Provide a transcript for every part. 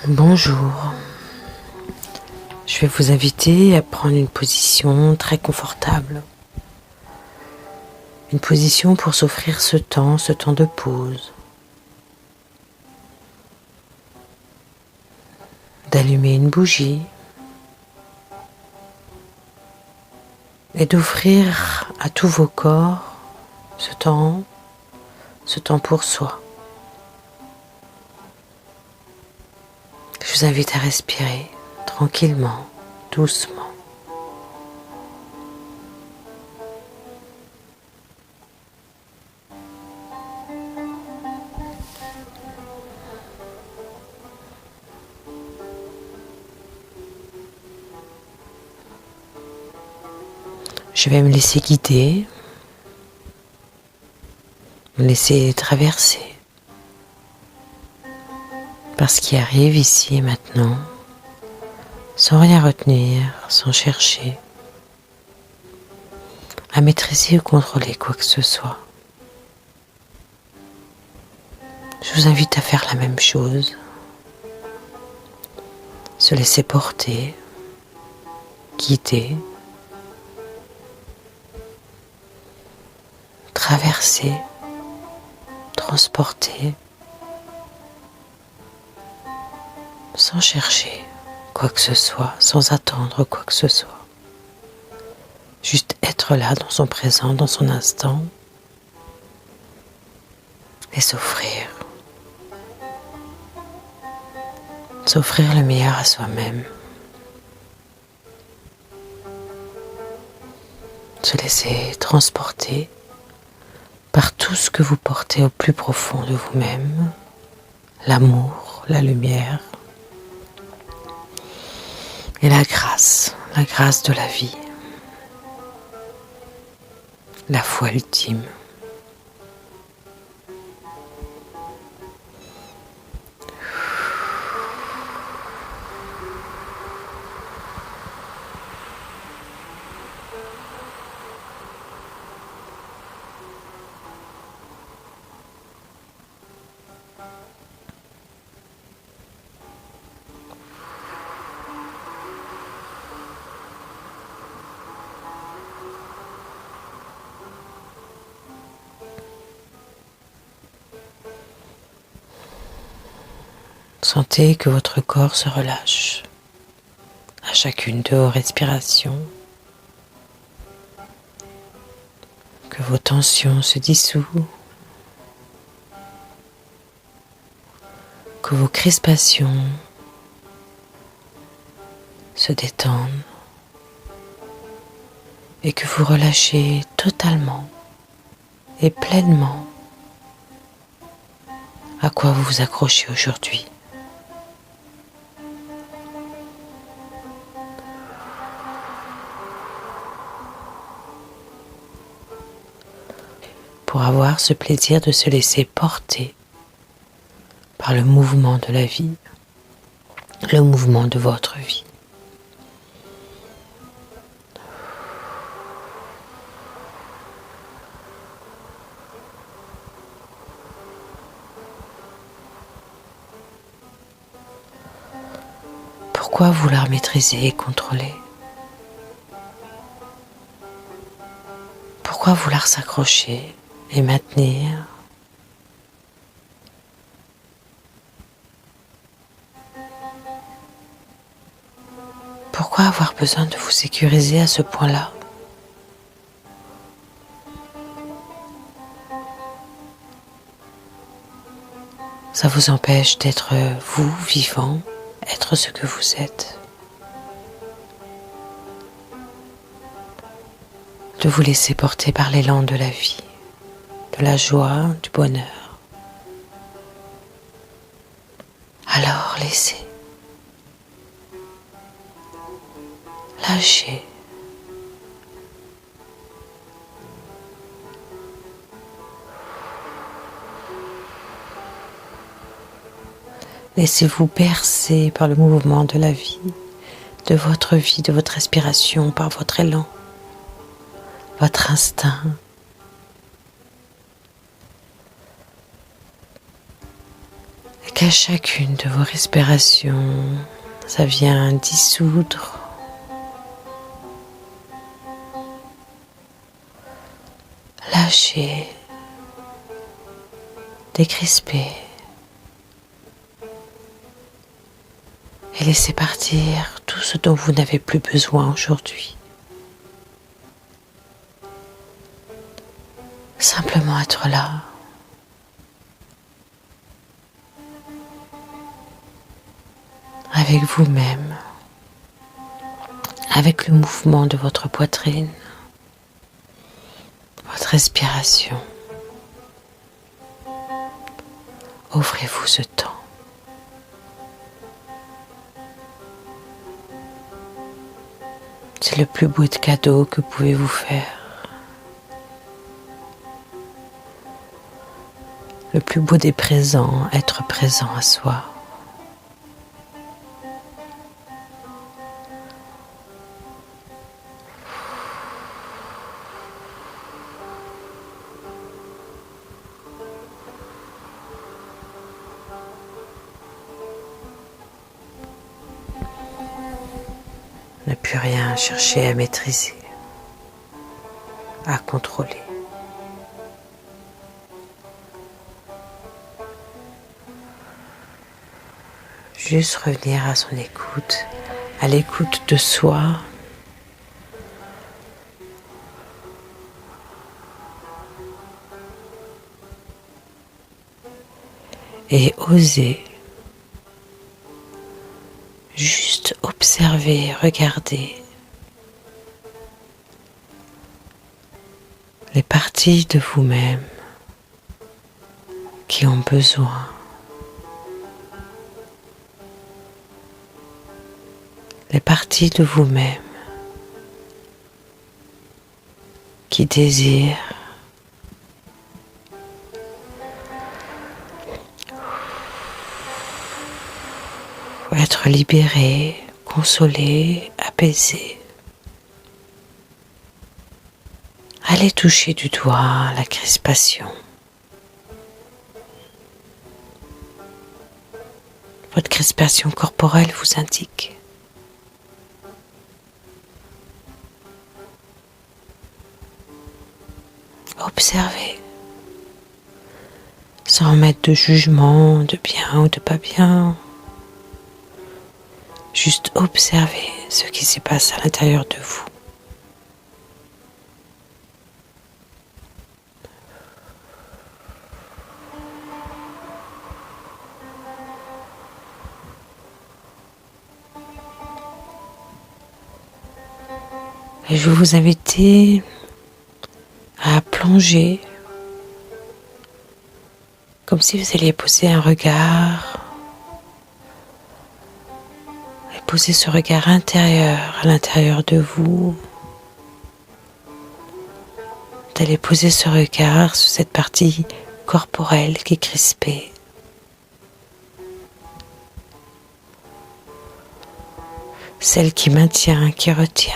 Bonjour, je vais vous inviter à prendre une position très confortable. Une position pour s'offrir ce temps de pause. D'allumer une bougie et d'offrir à tous vos corps ce temps pour soi. Je vous invite à respirer tranquillement, doucement. Je vais me laisser guider, me laisser traverser par ce qui arrive ici et maintenant, sans rien retenir, sans chercher à maîtriser ou contrôler quoi que ce soit. Je vous invite à faire la même chose, se laisser porter, guider, traverser, transporter, sans chercher quoi que ce soit, sans attendre quoi que ce soit. Juste être là dans son présent, dans son instant, et s'offrir. S'offrir le meilleur à soi-même. Se laisser transporter par tout ce que vous portez au plus profond de vous-même. L'amour, la lumière et la grâce de la vie. La foi ultime. Sentez que votre corps se relâche à chacune de vos respirations, que vos tensions se dissouent, que vos crispations se détendent et que vous relâchez totalement et pleinement à quoi vous vous accrochez aujourd'hui. Pour avoir ce plaisir de se laisser porter par le mouvement de la vie, le mouvement de votre vie. Pourquoi vouloir maîtriser et contrôler? Pourquoi vouloir s'accrocher et maintenir? Pourquoi avoir besoin de vous sécuriser à ce point-là? Ça vous empêche d'être vous, vivant, être ce que vous êtes. De vous laisser porter par l'élan de la vie, de la joie, du bonheur. Alors laissez. Lâchez. Laissez-vous bercer par le mouvement de la vie, de votre respiration, par votre élan, votre instinct. Et qu'à chacune de vos respirations, ça vient dissoudre lâcher, décrisper et laisser partir tout ce dont vous n'avez plus besoin aujourd'hui. Simplement être là, avec vous-même, avec le mouvement de votre poitrine, votre respiration. Offrez-vous ce temps. C'est le plus beau de cadeau que vous pouvez vous faire. Le plus beau des présents, être présent à soi. Ne plus rien chercher à maîtriser, à contrôler. Juste revenir à son écoute, à l'écoute de soi. Et oser juste observer, regarder les parties de vous-même qui ont besoin, les parties de vous-même qui désirent être libérées, consolées, apaisées. Allez toucher du doigt la crispation. Votre crispation corporelle vous indique. Observez, sans mettre de jugement, de bien ou de pas bien. Juste observez ce qui se passe à l'intérieur de vous. Et je vais vous inviter à plonger comme si vous alliez poser un regard et poser ce regard intérieur à l'intérieur de vous. D'aller poser ce regard sur cette partie corporelle qui est crispée. Celle qui maintient, qui retient.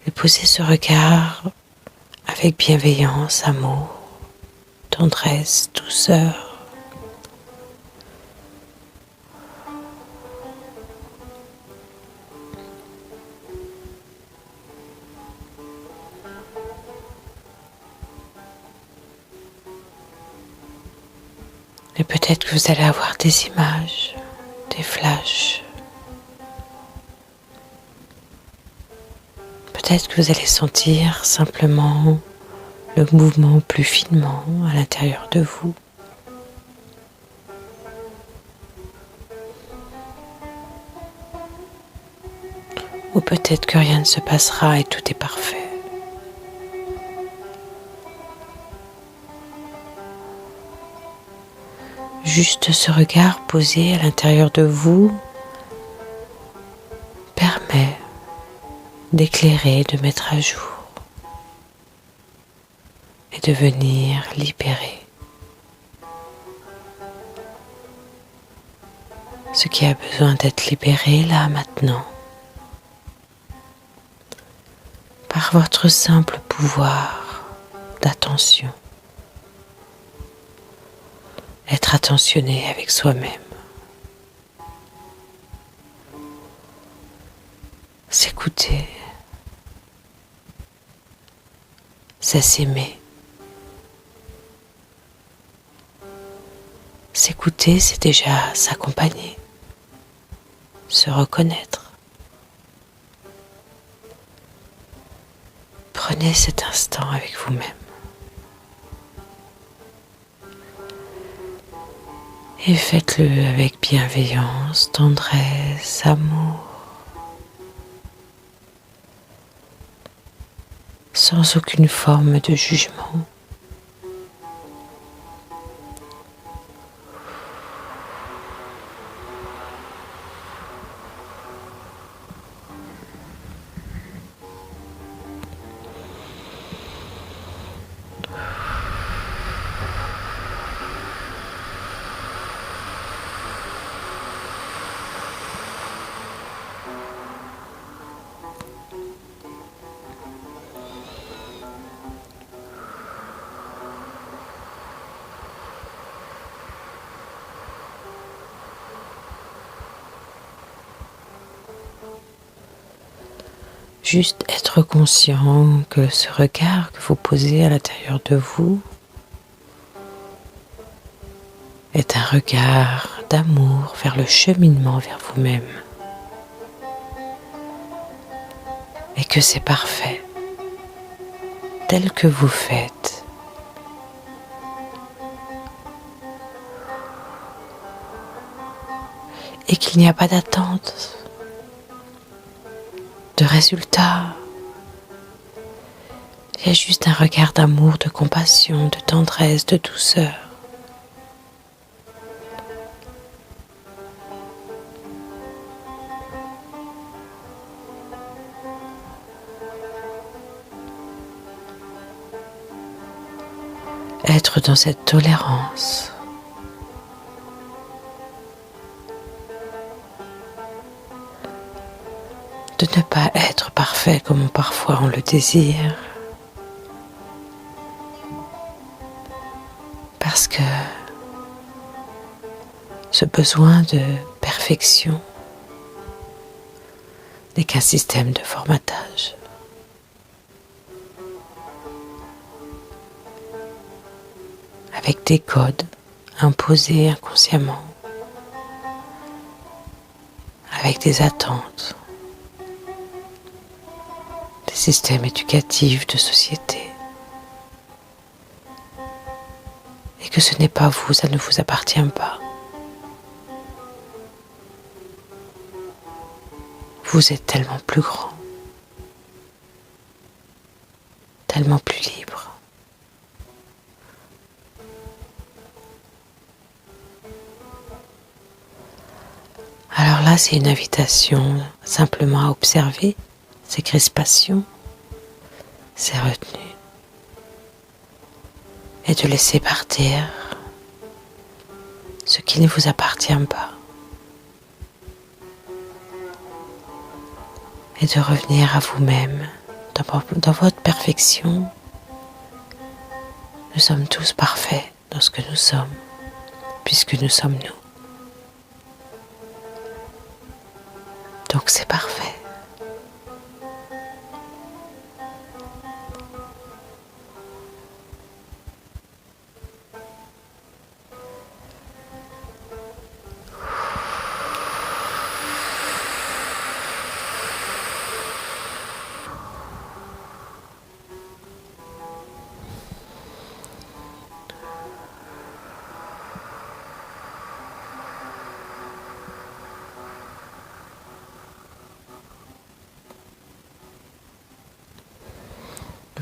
Et posez ce regard avec bienveillance, amour, tendresse, douceur. Et peut-être que vous allez avoir des images, des flashs. Peut-être que vous allez sentir simplement le mouvement plus finement à l'intérieur de vous. Ou peut-être que rien ne se passera et tout est parfait. Juste ce regard posé à l'intérieur de vous permet d'éclairer, de mettre à jour et de venir libérer ce qui a besoin d'être libéré là maintenant par votre simple pouvoir d'attention. Être attentionné avec soi-même. S'écouter. C'est s'aimer. S'écouter, c'est déjà s'accompagner, se reconnaître. Prenez cet instant avec vous-même. Et faites-le avec bienveillance, tendresse, amour, sans aucune forme de jugement. Juste être conscient que ce regard que vous posez à l'intérieur de vous est un regard d'amour vers le cheminement vers vous-même. Et que c'est parfait, tel que vous faites. Et qu'il n'y a pas d'attente, de résultat. Il y a juste un regard d'amour, de compassion, de tendresse, de douceur. Être dans cette tolérance. De ne pas être parfait comme parfois on le désire. Parce que ce besoin de perfection n'est qu'un système de formatage. Avec des codes imposés inconsciemment, avec des attentes, des systèmes éducatifs de société. Et que ce n'est pas vous, ça ne vous appartient pas. Vous êtes tellement plus grand, tellement plus libre. Alors là, c'est une invitation simplement à observer ces crispations, ces retenues, et de laisser partir ce qui ne vous appartient pas. Et de revenir à vous-même, dans votre perfection. Nous sommes tous parfaits dans ce que nous sommes, puisque nous sommes nous. Donc c'est parfait.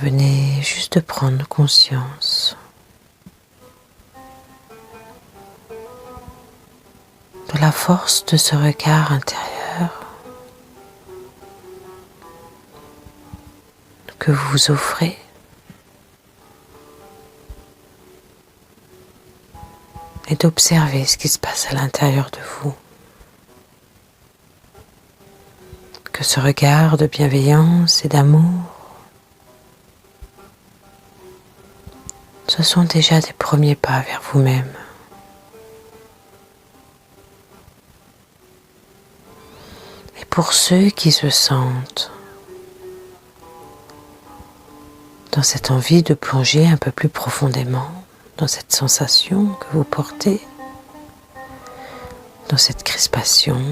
Venez juste de prendre conscience de la force de ce regard intérieur que vous vous offrez. Et d'observer ce qui se passe à l'intérieur de vous. Que ce regard de bienveillance et d'amour Ce sont déjà des premiers pas vers vous-même. Et pour ceux qui se sentent dans cette envie de plonger un peu plus profondément dans cette sensation que vous portez, dans cette crispation,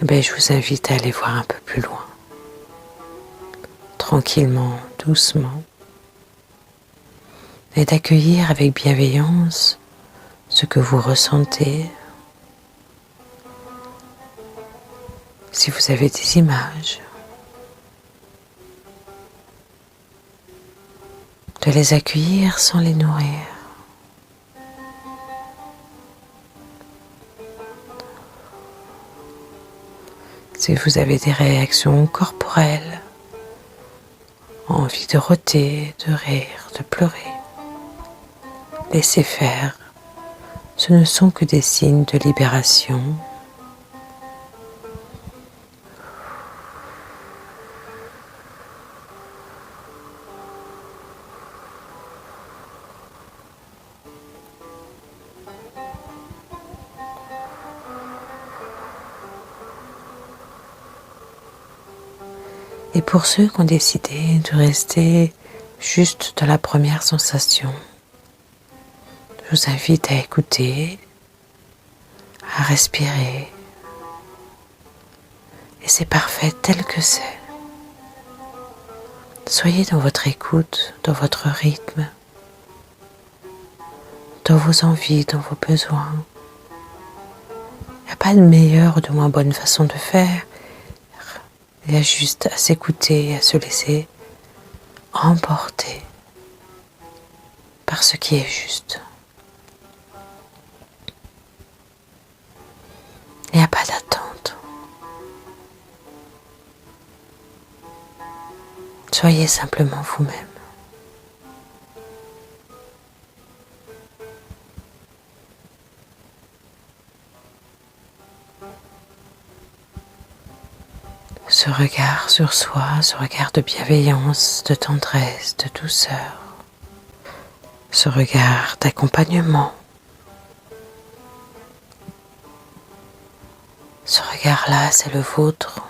je vous invite à aller voir un peu plus loin, tranquillement, doucement, et d'accueillir avec bienveillance ce que vous ressentez. Si vous avez des images, de les accueillir sans les nourrir. Si vous avez des réactions corporelles, envie de rôter, de rire, de pleurer, laissez faire. Ce ne sont que des signes de libération. Et pour ceux qui ont décidé de rester juste dans la première sensation, je vous invite à écouter, à respirer. Et c'est parfait tel que c'est. Soyez dans votre écoute, dans votre rythme, dans vos envies, dans vos besoins. Il n'y a pas de meilleure ou de moins bonne façon de faire. Il y a juste à s'écouter et à se laisser emporter par ce qui est juste. Il n'y a pas d'attente. Soyez simplement vous-même. Ce regard sur soi, ce regard de bienveillance, de tendresse, de douceur, ce regard d'accompagnement, ce regard-là, c'est le vôtre.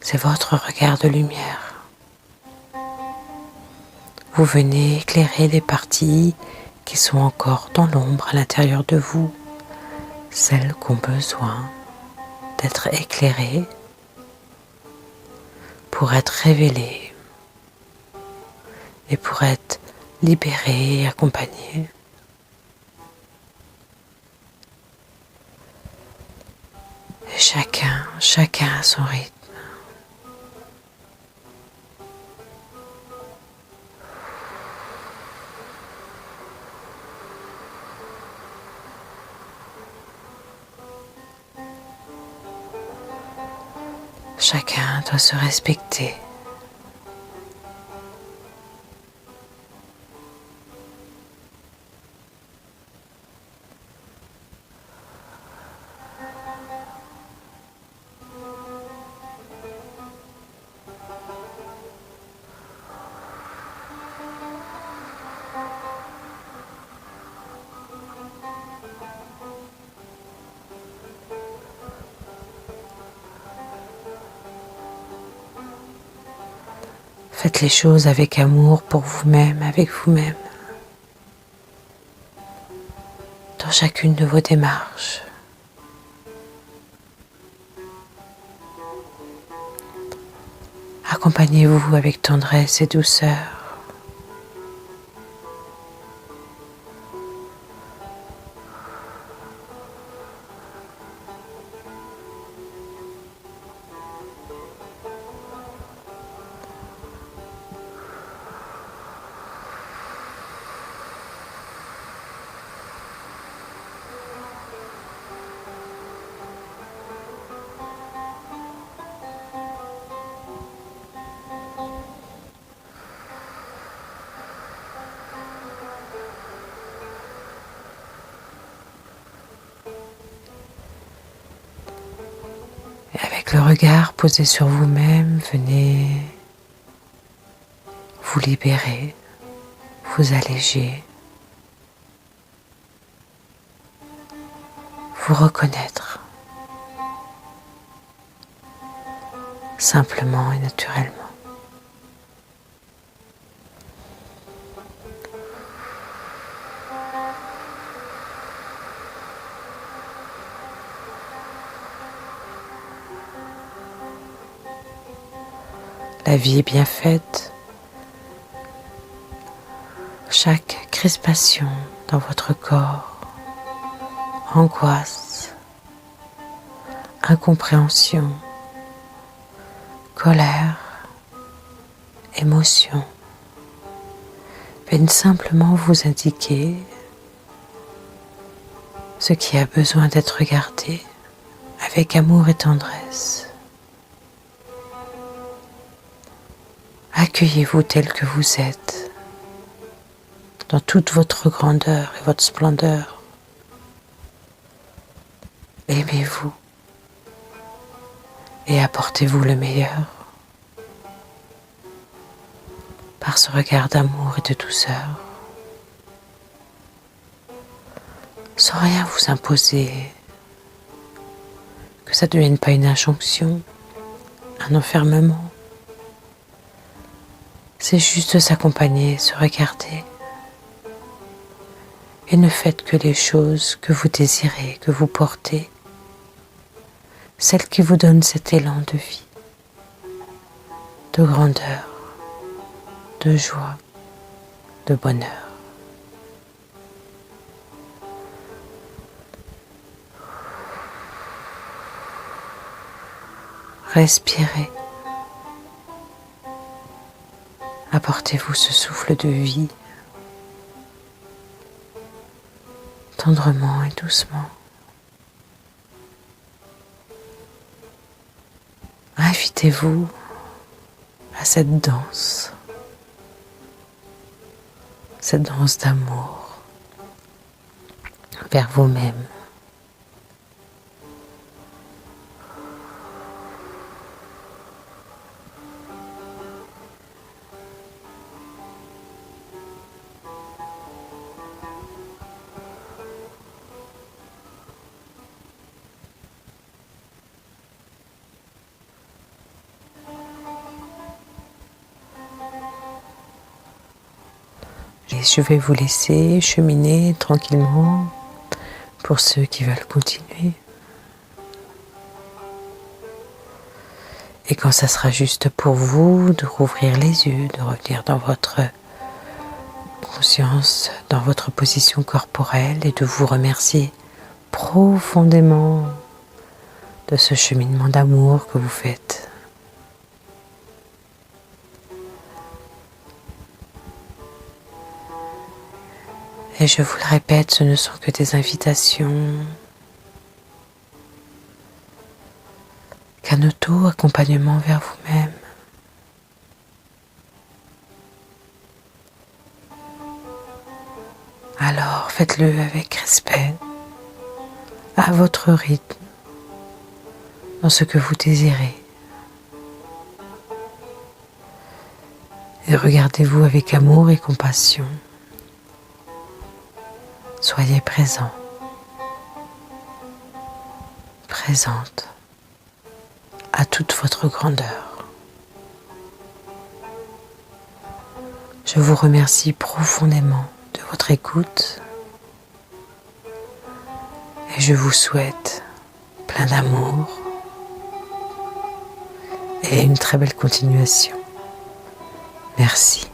C'est votre regard de lumière. Vous venez éclairer les parties qui sont encore dans l'ombre à l'intérieur de vous, celles qui ont besoin d'être éclairées pour être révélées et pour être libérées et accompagnées. Et chacun à son rythme. Chacun doit se respecter. Faites les choses avec amour pour vous-même, avec vous-même, dans chacune de vos démarches. Accompagnez-vous avec tendresse et douceur. Et avec le regard posé sur vous-même, venez vous libérer, vous alléger, vous reconnaître simplement et naturellement. La vie est bien faite. Chaque crispation dans votre corps, angoisse, incompréhension, colère, émotion, viennent simplement vous indiquer ce qui a besoin d'être regardé avec amour et tendresse. Accueillez-vous tel que vous êtes, dans toute votre grandeur et votre splendeur. Aimez-vous et apportez-vous le meilleur par ce regard d'amour et de douceur, sans rien vous imposer, que ça ne devienne pas une injonction, un enfermement. C'est juste s'accompagner, se regarder. Et ne faites que les choses que vous désirez, que vous portez, celles qui vous donnent cet élan de vie, de grandeur, de joie, de bonheur. Respirez. Apportez-vous ce souffle de vie, tendrement et doucement. Invitez-vous à cette danse d'amour vers vous-même. Et je vais vous laisser cheminer tranquillement pour ceux qui veulent continuer. Et quand ça sera juste pour vous, de rouvrir les yeux, de revenir dans votre conscience, dans votre position corporelle et de vous remercier profondément de ce cheminement d'amour que vous faites. Et je vous le répète, ce ne sont que des invitations, qu'un auto-accompagnement vers vous-même. Alors faites-le avec respect, à votre rythme, dans ce que vous désirez. Et regardez-vous avec amour et compassion. Soyez présent, présente à toute votre grandeur. Je vous remercie profondément de votre écoute et je vous souhaite plein d'amour et une très belle continuation. Merci.